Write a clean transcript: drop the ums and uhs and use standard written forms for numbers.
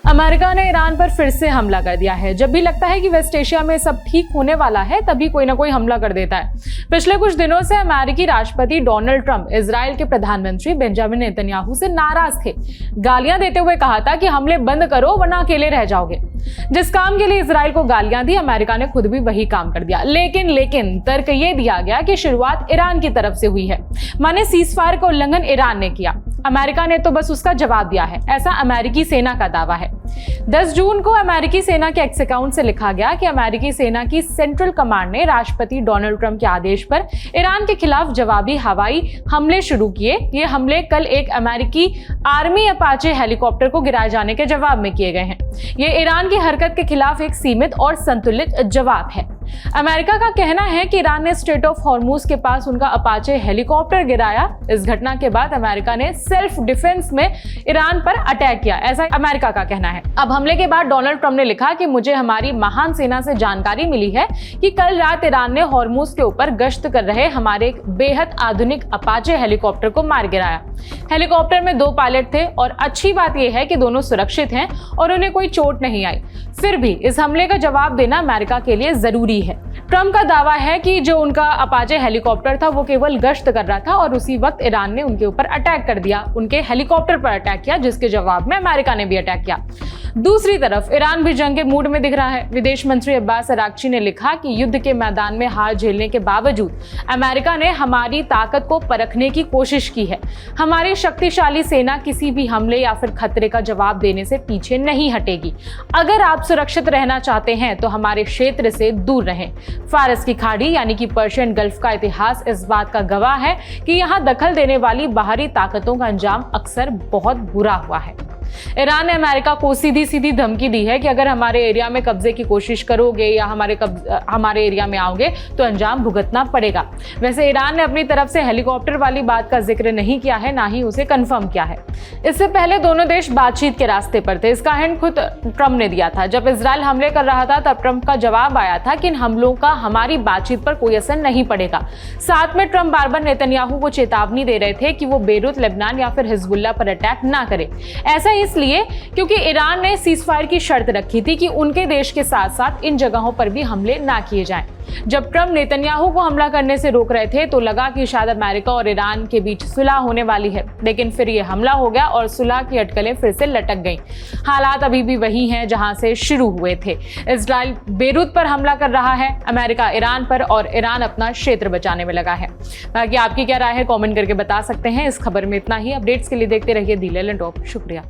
America ने Iran पर फिर से हमला कर दिया है। जब भी लगता है कि वेस्ट एशिया में सब ठीक होने वाला है, तभी कोई ना कोई हमला कर देता है। पिछले कुछ दिनों से अमेरिकी राष्ट्रपति डोनाल्ड ट्रंप इजराइल के प्रधानमंत्री बेंजामिन नेतन्याहू से नाराज थे। गालियां देते हुए कहा था कि हमले बंद करो वरना अकेले रह जाओगे। जिस काम के लिए इजराइल को गालियां दी, अमेरिका ने खुद भी वही काम कर दिया। लेकिन तर्क ये दिया गया कि शुरुआत ईरान की तरफ से हुई है, माने सीजफायर का उल्लंघन ईरान ने किया। अमेरिका ने तो बस उसका जवाब दिया है, ऐसा अमेरिकी सेना का दावा है। 10 जून को अमेरिकी सेना के एक्स अकाउंट से लिखा गया कि अमेरिकी सेना की सेंट्रल कमांड ने राष्ट्रपति डोनाल्ड ट्रंप के आदेश पर ईरान के खिलाफ जवाबी हवाई हमले शुरू किए। ये हमले कल एक अमेरिकी आर्मी अपाचे हेलीकॉप्टर को गिराए जाने के जवाब में किए गए हैं। ये ईरान की हरकत के खिलाफ एक सीमित और संतुलित जवाब है। अमेरिका का कहना है कि ईरान ने स्ट्रेट ऑफ हॉर्मूज के पास उनका अपाचे हेलीकॉप्टर गिराया। इस घटना के बाद अमेरिका ने सेल्फ डिफेंस में ईरान पर अटैक किया, ऐसा अमेरिका का कहना है। अब हमले के बाद डोनाल्ड ट्रंप ने लिखा कि मुझे हमारी महान सेना से जानकारी मिली है कि कल रात ईरान ने हॉर्मूज के ऊपर गश्त कर रहे हमारे एक बेहद आधुनिक अपाचे हेलीकॉप्टर को मार गिराया। हेलीकॉप्टर में 2 पायलट थे और अच्छी बात यह है कि दोनों सुरक्षित हैं और उन्हें कोई चोट नहीं आई। फिर भी इस हमले का जवाब देना अमेरिका के लिए जरूरी है। ट्रंप का दावा है कि जो उनका अपाचे हेलीकॉप्टर था वो केवल गश्त कर रहा था और उसी वक्त ईरान ने उनके ऊपर अटैक कर दिया, उनके हेलीकॉप्टर पर अटैक किया, जिसके जवाब में अमेरिका ने भी अटैक किया। दूसरी तरफ ईरान भी जंग के मूड में दिख रहा है। विदेश मंत्री अब्बास अराक्ची ने लिखा कि युद्ध के मैदान में हार झेलने के बावजूद अमेरिका ने हमारी ताकत को परखने की कोशिश की है। हमारी शक्तिशाली सेना किसी भी हमले या फिर खतरे का जवाब देने से पीछे नहीं हटेगी। अगर आप सुरक्षित रहना चाहते हैं तो हमारे क्षेत्र से दूर रहें। फारस की खाड़ी यानी कि पर्शियन गल्फ का इतिहास इस बात का गवाह है कि यहाँ दखल देने वाली बाहरी ताकतों का अंजाम अक्सर बहुत बुरा हुआ है। ईरान ने अमेरिका को सीधी धमकी दी है कि अगर हमारे एरिया में कब्जे की कोशिश करोगे या हमारे एरिया में आओगे तो अंजाम भुगतना पड़ेगा। वैसे ईरान ने अपनी तरफ से हेलीकॉप्टर वाली बात का जिक्र नहीं किया है, ना ही उसे कंफर्म किया है। इससे पहले दोनों देश बातचीत के रास्ते पर थे। इसका हिंट खुद ट्रंप ने दिया था। जब इजराइल हमले कर रहा था तब ट्रंप का जवाब आया था कि इन हमलों का हमारी बातचीत पर कोई असर नहीं पड़ेगा। साथ में ट्रंप बार-बार नेतन्याहू को चेतावनी दे रहे थे कि वो बेरूत, लेबनान या फिर हिजबुल्लाह पर अटैक ना करे। ऐसा इसलिए क्योंकि ईरान ने सीजफायर की शर्त रखी थी कि उनके देश के साथ साथ इन जगहों पर भी हमले ना किए जाएं। जब ट्रंप नेतन्याहू को हमला करने से रोक रहे थे तो लगा कि शायद अमेरिका और ईरान के बीच सुलह होने वाली है, लेकिन फिर ये हमला हो गया और सुलह की अटकलें फिर से लटक गईं। हालात अभी भी वही हैं जहां से शुरू हुए थे। इजराइल बेरूत पर हमला कर रहा है, अमेरिका ईरान पर, और ईरान अपना क्षेत्र बचाने में लगा है। बाकी आपकी क्या राय है, कमेंट करके बता सकते हैं। इस खबर में इतना ही। अपडेट्स के लिए देखते रहिए दी लेलन टॉप। शुक्रिया।